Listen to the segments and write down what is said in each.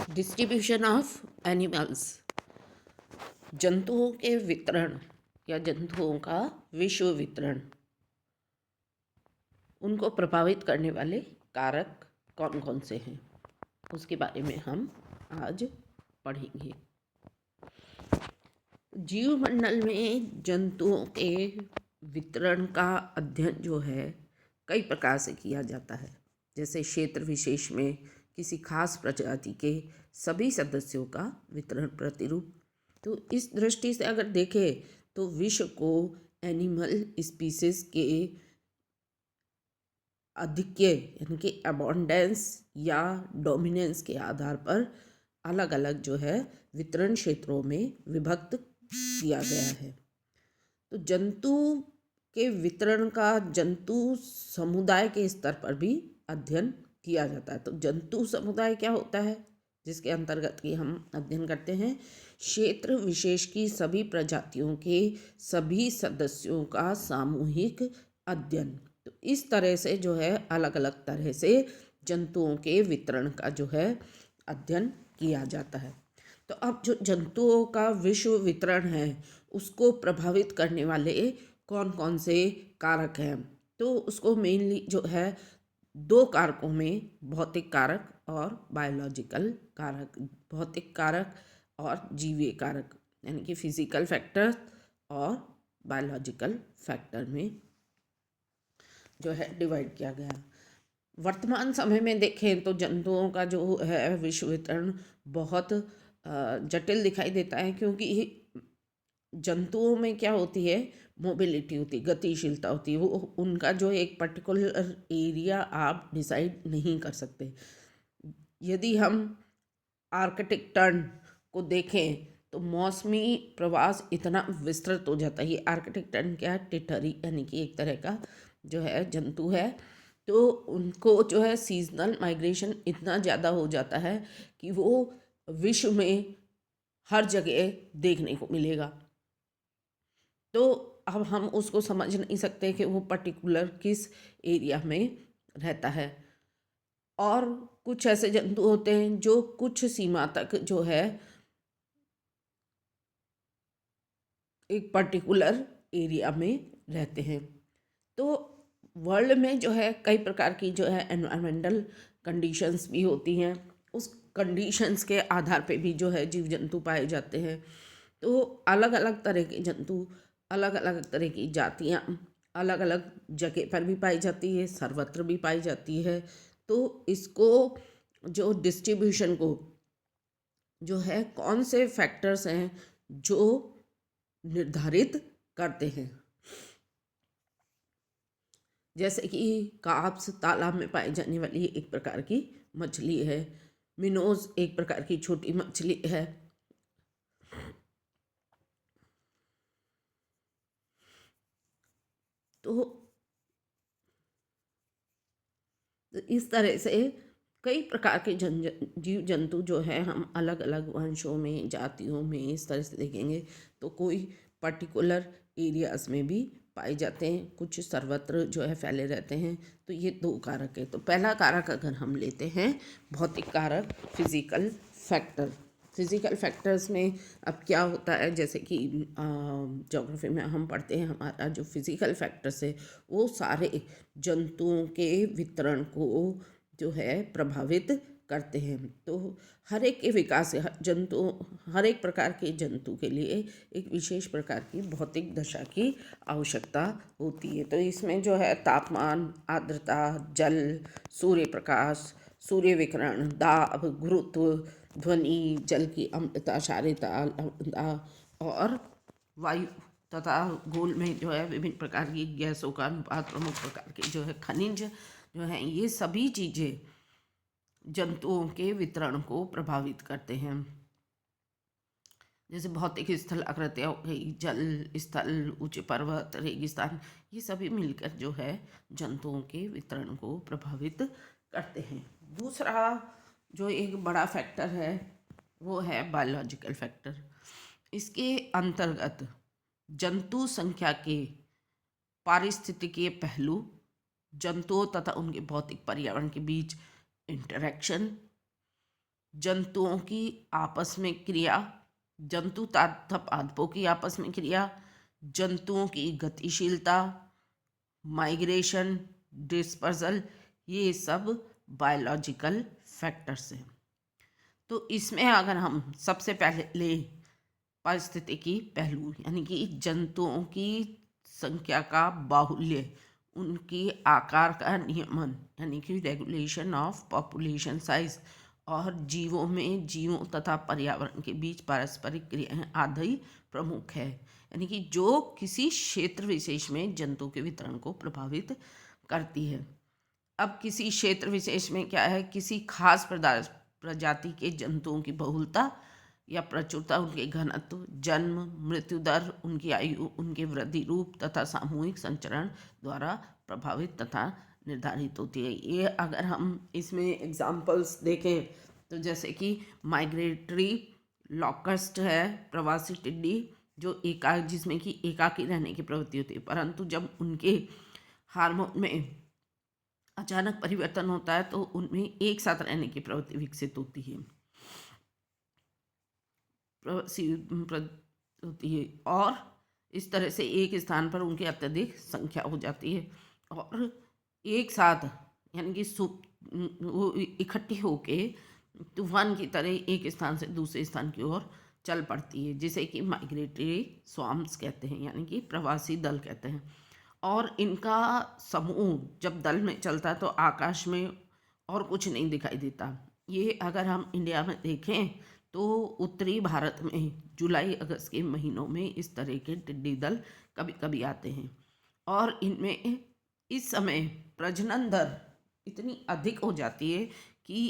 Distribution of animals. जंतुओं के वितरण या जंतुओं का विश्व वितरण, उनको प्रभावित करने वाले कारक कौन कौन से हैं, उसके बारे में हम आज पढ़ेंगे। जीवमंडल में जंतुओं के वितरण का अध्ययन जो है कई प्रकार से किया जाता है। जैसे क्षेत्र विशेष में किसी खास प्रजाति के सभी सदस्यों का वितरण प्रतिरूप। तो इस दृष्टि से अगर देखें तो विश्व को एनिमल स्पीसीज के आधिक्य यानी कि अबॉन्डेंस या डोमिनेंस के आधार पर अलग अलग जो है वितरण क्षेत्रों में विभक्त किया गया है। तो जंतु के वितरण का जंतु समुदाय के स्तर पर भी अध्ययन किया जाता है। तो जंतु समुदाय क्या होता है, जिसके अंतर्गत की हम अध्ययन करते हैं क्षेत्र विशेष की सभी प्रजातियों के सभी सदस्यों का सामूहिक अध्ययन। तो इस तरह से जो है अलग अलग तरह से जंतुओं के वितरण का जो है अध्ययन किया जाता है। तो अब जो जंतुओं का विश्व वितरण है उसको प्रभावित करने वाले कौन कौन से कारक हैं, तो उसको मेनली जो है दो कारकों में, भौतिक कारक और बायोलॉजिकल कारक, भौतिक कारक और जीवीय कारक यानी कि फिजिकल फैक्टर और बायोलॉजिकल फैक्टर में जो है डिवाइड किया गया। वर्तमान समय में देखें तो जंतुओं का जो है विश्व वितरण बहुत जटिल दिखाई देता है, क्योंकि जंतुओं में क्या होती है, मोबिलिटी होती है, गतिशीलता होती है। वो उनका जो एक पर्टिकुलर एरिया आप डिसाइड नहीं कर सकते। यदि हम आर्कटिक टर्न को देखें तो मौसमी प्रवास इतना विस्तृत हो जाता है। ये आर्कटिक टर्न क्या है, टिटरी यानी कि एक तरह का जो है जंतु है। तो उनको जो है सीजनल माइग्रेशन इतना ज़्यादा हो जाता है कि वो विश्व में हर जगह देखने को मिलेगा। तो अब हम उसको समझ नहीं सकते कि वो पर्टिकुलर किस एरिया में रहता है। और कुछ ऐसे जंतु होते हैं जो कुछ सीमा तक जो है एक पर्टिकुलर एरिया में रहते हैं। तो वर्ल्ड में जो है कई प्रकार की जो है एनवायरमेंटल कंडीशंस भी होती हैं। उस कंडीशंस के आधार पे भी जो है जीव जंतु पाए जाते हैं। तो अलग अलग तरह के जंतु, अलग अलग तरह की जातियाँ अलग अलग जगह पर भी पाई जाती है, सर्वत्र भी पाई जाती है। तो इसको जो डिस्ट्रीब्यूशन को जो है कौन से फैक्टर्स हैं जो निर्धारित करते हैं। जैसे कि कार्प्स तालाब में पाई जाने वाली एक प्रकार की मछली है, मिनोज एक प्रकार की छोटी मछली है। तो इस तरह से कई प्रकार के जीव जंतु जो है हम अलग अलग वंशों में, जातियों में इस तरह से देखेंगे तो कोई पर्टिकुलर एरियाज में भी पाए जाते हैं, कुछ सर्वत्र जो है फैले रहते हैं। तो ये दो कारक है। तो पहला कारक अगर हम लेते हैं भौतिक कारक, फिजिकल फैक्टर। फिजिकल फैक्टर्स में अब क्या होता है, जैसे कि ज्योग्राफी में हम पढ़ते हैं, हमारा जो फिजिकल फैक्टर्स है वो सारे जंतुओं के वितरण को जो है प्रभावित करते हैं। तो हर एक के विकास से हर एक प्रकार के जंतु के लिए एक विशेष प्रकार की भौतिक दशा की आवश्यकता होती है। तो इसमें जो है तापमान, आर्द्रता, जल, सूर्य प्रकाश, सूर्य विकिरण, दाब, गुरुत्व, ध्वनि, जल की अम्लता, क्षारीयता, लवणता और वायु तथा गोल में जो है विभिन्न प्रकार की गैसों का अनुपात, प्रमुख प्रकार के जो है खनिज जो हैं, ये सभी चीज़ें जंतुओं के वितरण को प्रभावित करते हैं। जैसे भौतिक स्थल आकृतियाँ हो गई, जल स्थल, ऊंचे पर्वत, रेगिस्तान, ये सभी मिलकर जो है जंतुओं के वितरण को प्रभावित करते हैं। दूसरा जो एक बड़ा फैक्टर है वो है बायोलॉजिकल फैक्टर। इसके अंतर्गत जंतु संख्या के पारिस्थितिकीय पहलू, जंतुओं तथा उनके भौतिक पर्यावरण के बीच इंटरेक्शन, जंतुओं की आपस में क्रिया, जंतु तथा पादपों की आपस में क्रिया, जंतुओं की गतिशीलता, माइग्रेशन, डिस्पर्सल, ये सब बायोलॉजिकल फैक्टर्स हैं। तो इसमें अगर हम सबसे पहले पारिस्थितिकी पहलू यानी कि जंतुओं की संख्या का बाहुल्य, उनकी आकार का नियमन यानी कि रेगुलेशन ऑफ पॉपुलेशन साइज, और जीवों तथा पर्यावरण के बीच पारस्परिक क्रियाएं आदि प्रमुख है। यानी कि जो किसी क्षेत्र विशेष में जंतु के वितरण को प्रभावित करती है। अब किसी क्षेत्र विशेष में क्या है, किसी खास प्रजाति के जंतुओं की बहुलता या प्रचुरता, उनके घनत्व, जन्म, मृत्यु दर, उनकी आयु, उनके वृद्धि रूप तथा सामूहिक संचरण द्वारा प्रभावित तथा निर्धारित होती है। ये अगर हम इसमें एग्जाम्पल्स देखें तो जैसे कि माइग्रेटरी लॉकस्ट है, प्रवासी टिड्डी, जो जिसमें कि एकाकी रहने की प्रवृत्ति होती है, परंतु जब उनके हार्मोन में अचानक परिवर्तन होता है तो उनमें एक साथ रहने की प्रवृत्ति विकसित होती है, और इस तरह से एक स्थान पर उनकी अत्यधिक संख्या हो जाती है और एक साथ यानी कि वो इकट्ठी होके तूफान की तरह एक स्थान से दूसरे स्थान की ओर चल पड़ती है, जिसे कि माइग्रेटरी स्वाम्स कहते हैं, यानी कि प्रवासी दल कहते हैं। और इनका समूह जब दल में चलता है तो आकाश में और कुछ नहीं दिखाई देता। ये अगर हम इंडिया में देखें तो उत्तरी भारत में जुलाई अगस्त के महीनों में इस तरह के टिड्डी दल कभी कभी आते हैं, और इनमें इस समय प्रजनन दर इतनी अधिक हो जाती है कि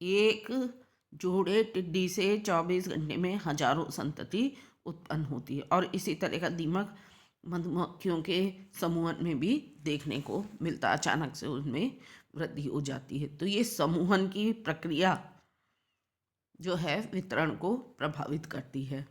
एक जोड़े टिड्डी से 24 घंटे में हजारों संतति उत्पन्न होती है। और इसी तरह का दीमक मधुमक्खियों के समूहन में भी देखने को मिलता, अचानक से उनमें वृद्धि हो जाती है। तो ये समूहन की प्रक्रिया जो है वितरण को प्रभावित करती है,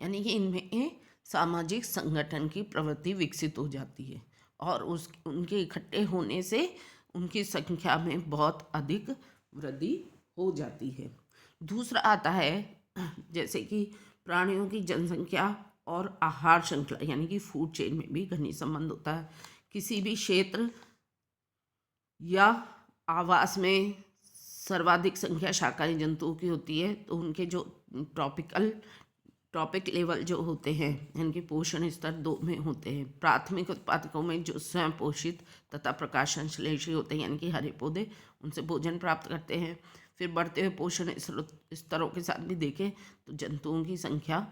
यानी कि इनमें सामाजिक संगठन की प्रवृत्ति विकसित हो जाती है और उनके इकट्ठे होने से उनकी संख्या में बहुत अधिक वृद्धि हो जाती है। दूसरा आता है जैसे कि प्राणियों की जनसंख्या और आहार श्रृंखला, यानी कि फूड चेन में भी घनिष्ठ संबंध होता है। किसी भी क्षेत्र या आवास में सर्वाधिक संख्या शाकाहारी जंतुओं की होती है तो उनके जो ट्रॉपिक लेवल जो होते हैं, यानी कि पोषण स्तर 2 में होते हैं। प्राथमिक उत्पादकों में जो स्वयं पोषित तथा प्रकाश संश्लेषी होते हैं, यानी कि हरे पौधे, उनसे भोजन प्राप्त करते हैं। फिर बढ़ते हुए पोषण स्तरों के साथ भी देखें तो जंतुओं की संख्या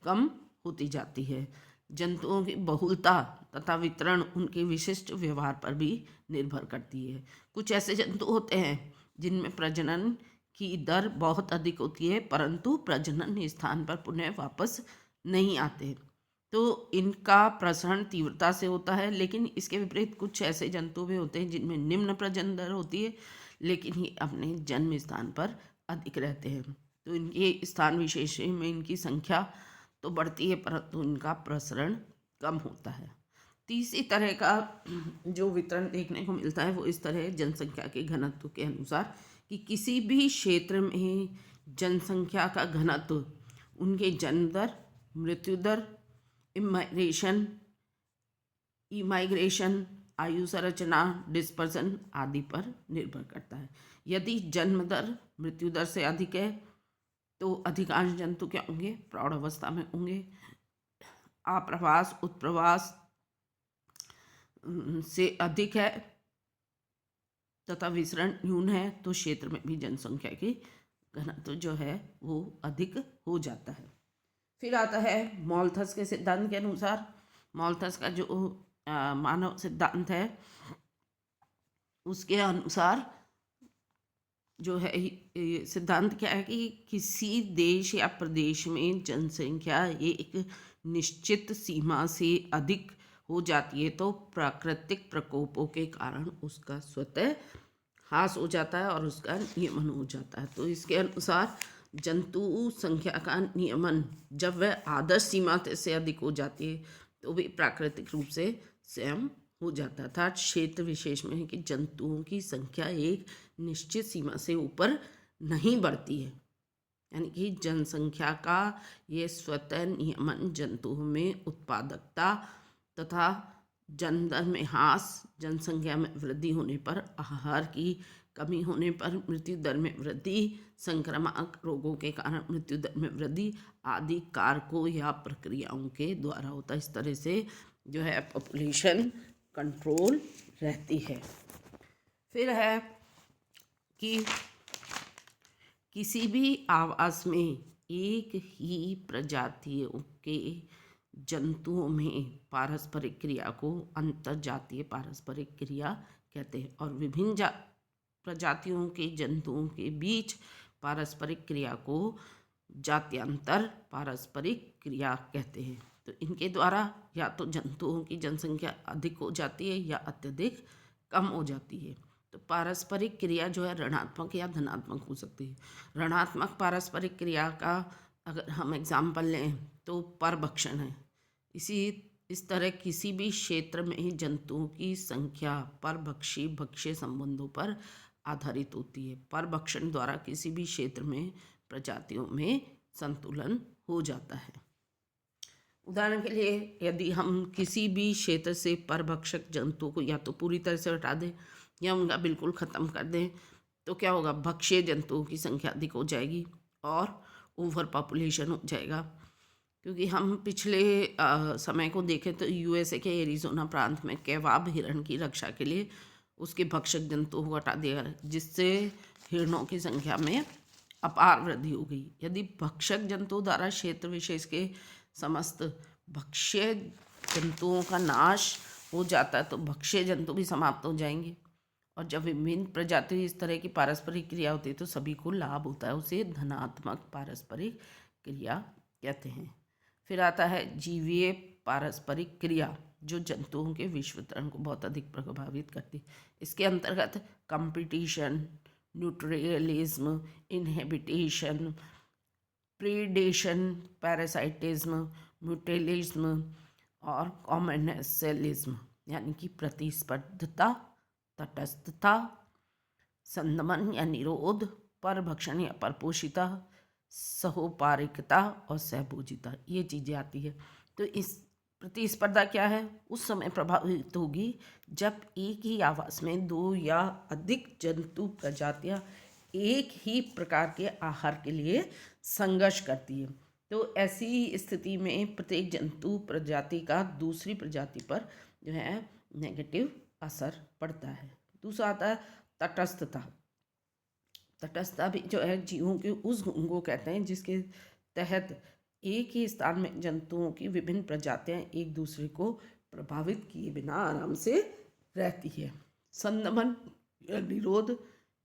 कम होती जाती है। जंतुओं की बहुलता तथा वितरण उनके विशिष्ट व्यवहार पर भी निर्भर करती है। कुछ ऐसे जंतु होते हैं जिनमें प्रजनन की दर बहुत अधिक होती है परंतु प्रजनन स्थान पर पुनः वापस नहीं आते, तो इनका प्रसरण तीव्रता से होता है। लेकिन इसके विपरीत कुछ ऐसे जंतु भी होते हैं जिनमें निम्न प्रजनन दर होती है लेकिन ये अपने जन्म स्थान पर अधिक रहते हैं, तो इनके स्थान विशेष में इनकी संख्या तो बढ़ती है परंतु इनका प्रसरण कम होता है। तीसरी तरह का जो वितरण देखने को मिलता है वो इस तरह जनसंख्या के घनत्व के अनुसार कि किसी भी क्षेत्र में जनसंख्या का घनत्व उनके जन्म दर, मृत्यु दर, इमाइग्रेशन, आयु संरचना, डिस्पर्सन आदि पर निर्भर करता है। यदि जन्म दर मृत्यु दर से अधिक है तो अधिकांश जंतु क्या होंगे, प्रौढ़ अवस्था में होंगे। आप्रवास उत्प्रवास से अधिक है तथा विसरण न्यून है तो क्षेत्र में भी जनसंख्या की घनत्व जो है वो अधिक हो जाता है। फिर आता है मॉल्थस के सिद्धांत के अनुसार। मॉल्थस का जो मानव सिद्धांत है उसके अनुसार जो है सिद्धांत क्या है कि किसी देश या प्रदेश में जनसंख्या एक निश्चित सीमा से अधिक हो जाती है तो प्राकृतिक प्रकोपों के कारण उसका स्वतः ह्रास हो जाता है और उसका नियमन हो जाता है। तो इसके अनुसार जंतु संख्या का नियमन जब वह आदर्श सीमा से अधिक हो जाती है तो वे प्राकृतिक रूप से स्वयं हो जाता था। क्षेत्र विशेष में है कि जंतुओं की संख्या एक निश्चित सीमा से ऊपर नहीं बढ़ती है, यानी कि जनसंख्या का ये स्वतः नियमन जंतुओं में उत्पादकता तथा जनदर में ह्रास, जनसंख्या में वृद्धि होने पर, आहार की कमी होने पर मृत्यु दर में वृद्धि, संक्रामक रोगों के कारण मृत्यु दर में वृद्धि आदि कारकों या प्रक्रियाओं के द्वारा होता है। इस तरह से जो है पॉपुलेशन कंट्रोल रहती है। फिर है कि किसी भी आवास में एक ही प्रजातियों के जंतुओं में पारस्परिक क्रिया को अंतरजातीय पारस्परिक क्रिया कहते हैं और विभिन्न प्रजातियों के जंतुओं के बीच पारस्परिक क्रिया को जात्यांतर पारस्परिक क्रिया कहते हैं। तो इनके द्वारा या तो जंतुओं की जनसंख्या अधिक हो जाती है या अत्यधिक कम हो जाती है। तो पारस्परिक क्रिया जो है ऋणात्मक या धनात्मक हो सकती है। ऋणात्मक पारस्परिक क्रिया का अगर हम एग्जाम्पल लें तो परभक्षण है। इस तरह किसी भी क्षेत्र में जंतुओं की संख्या परभक्षी भक्ष्य संबंधों पर आधारित होती है। परभक्षण द्वारा किसी भी क्षेत्र में प्रजातियों में संतुलन हो जाता है। उदाहरण के लिए यदि हम किसी भी क्षेत्र से परभक्षक जंतुओं को या तो पूरी तरह से हटा दें या उनका बिल्कुल ख़त्म कर दें तो क्या होगा, भक्ष्य जंतुओं की संख्या अधिक हो जाएगी और ओवर पॉपुलेशन हो जाएगा। क्योंकि हम पिछले समय को देखें तो यूएसए के एरिज़ोना प्रांत में कैवाब हिरण की रक्षा के लिए उसके भक्षक जंतुओं को हटा दिया, जिससे हिरणों की संख्या में अपार वृद्धि हो गई। यदि भक्षक जंतु द्वारा क्षेत्र विशेष के समस्त भक्ष्य जंतुओं का नाश हो जाता है तो भक्ष्य जंतु भी समाप्त हो जाएंगे। और जब विभिन्न प्रजाति इस तरह की पारस्परिक क्रिया होती है तो सभी को लाभ होता है, उसे धनात्मक पारस्परिक क्रिया कहते हैं। फिर आता है जीवीय पारस्परिक क्रिया, जो जंतुओं के विश्व वितरण को बहुत अधिक प्रभावित करती है। इसके अंतर्गत कंपटीशन, न्यूट्रियलिज्म, इनहेबिटेशन, प्रीडेशन, पैरासाइटिज्म, म्यूटेलिज्म और कॉमेंसेलिज्म यानी कि प्रतिस्पर्धता, तटस्थता, संदमन या निरोध, परभक्षण या परपोषिता, सहोपारिकता और सहभोजिता, ये चीज़ें आती है। तो इस प्रतिस्पर्धा क्या है, उस समय प्रभावित होगी जब एक ही आवास में दो या अधिक जंतु प्रजातियां एक ही प्रकार के आहार के लिए संघर्ष करती है। तो ऐसी स्थिति में प्रत्येक जंतु प्रजाति का दूसरी प्रजाति पर जो है नेगेटिव असर पड़ता है। दूसरा आता है तटस्थता। तटस्थता भी जो है जीवों के उस गुण को कहते हैं जिसके तहत एक ही स्थान में जंतुओं की विभिन्न प्रजातियां एक दूसरे को प्रभावित किए बिना आराम से रहती है। संदमन या निरोध,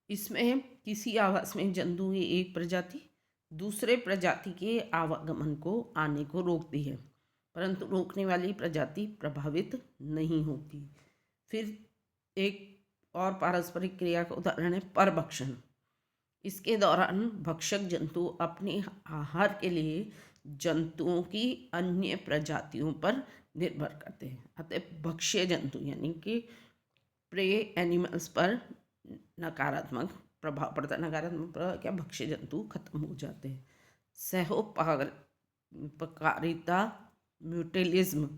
इसमें किसी आवास में जंतु की एक प्रजाति दूसरे प्रजाति के आवागमन को आने को रोकती है, परंतु रोकने वाली प्रजाति प्रभावित नहीं होती। फिर एक और पारस्परिक क्रिया का उदाहरण है परभक्षण। इसके दौरान भक्षक जंतु अपने आहार के लिए जंतुओं की अन्य प्रजातियों पर निर्भर करते हैं। अतः भक्ष्य जंतु यानी कि प्रे एनिमल्स पर नकारात्मक प्रभाव पड़ता है। नकारात्मक प्रभाव क्या, भक्ष्य जंतु खत्म हो जाते हैं। सहोपकारिता, म्यूटेलिज्म,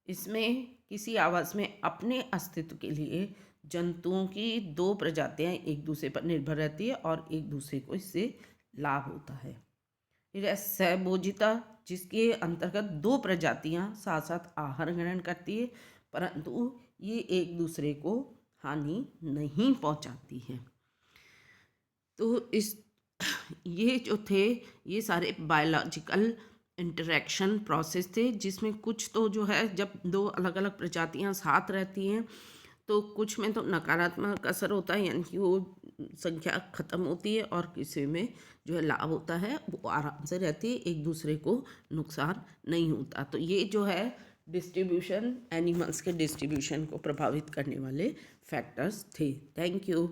इसमें किसी आवास में अपने अस्तित्व के लिए जंतुओं की दो प्रजातियां एक दूसरे पर निर्भर रहती है और एक दूसरे को इससे लाभ होता है। फिर है सहभोजिता, जिसके अंतर्गत दो प्रजातियां साथ साथ आहार ग्रहण करती है परंतु ये एक दूसरे को हानि नहीं पहुंचाती है। तो ये जो थे ये सारे बायोलॉजिकल इंटरेक्शन प्रोसेस थे, जिसमें कुछ तो जो है जब दो अलग अलग प्रजातियां साथ रहती हैं तो कुछ में तो नकारात्मक असर होता है यानी कि वो संख्या खत्म होती है और किसी में जो है लाभ होता है, वो आराम से रहती है, एक दूसरे को नुकसान नहीं होता। तो ये जो है डिस्ट्रीब्यूशन, एनिमल्स के डिस्ट्रीब्यूशन को प्रभावित करने वाले फैक्टर्स थे। Thank you.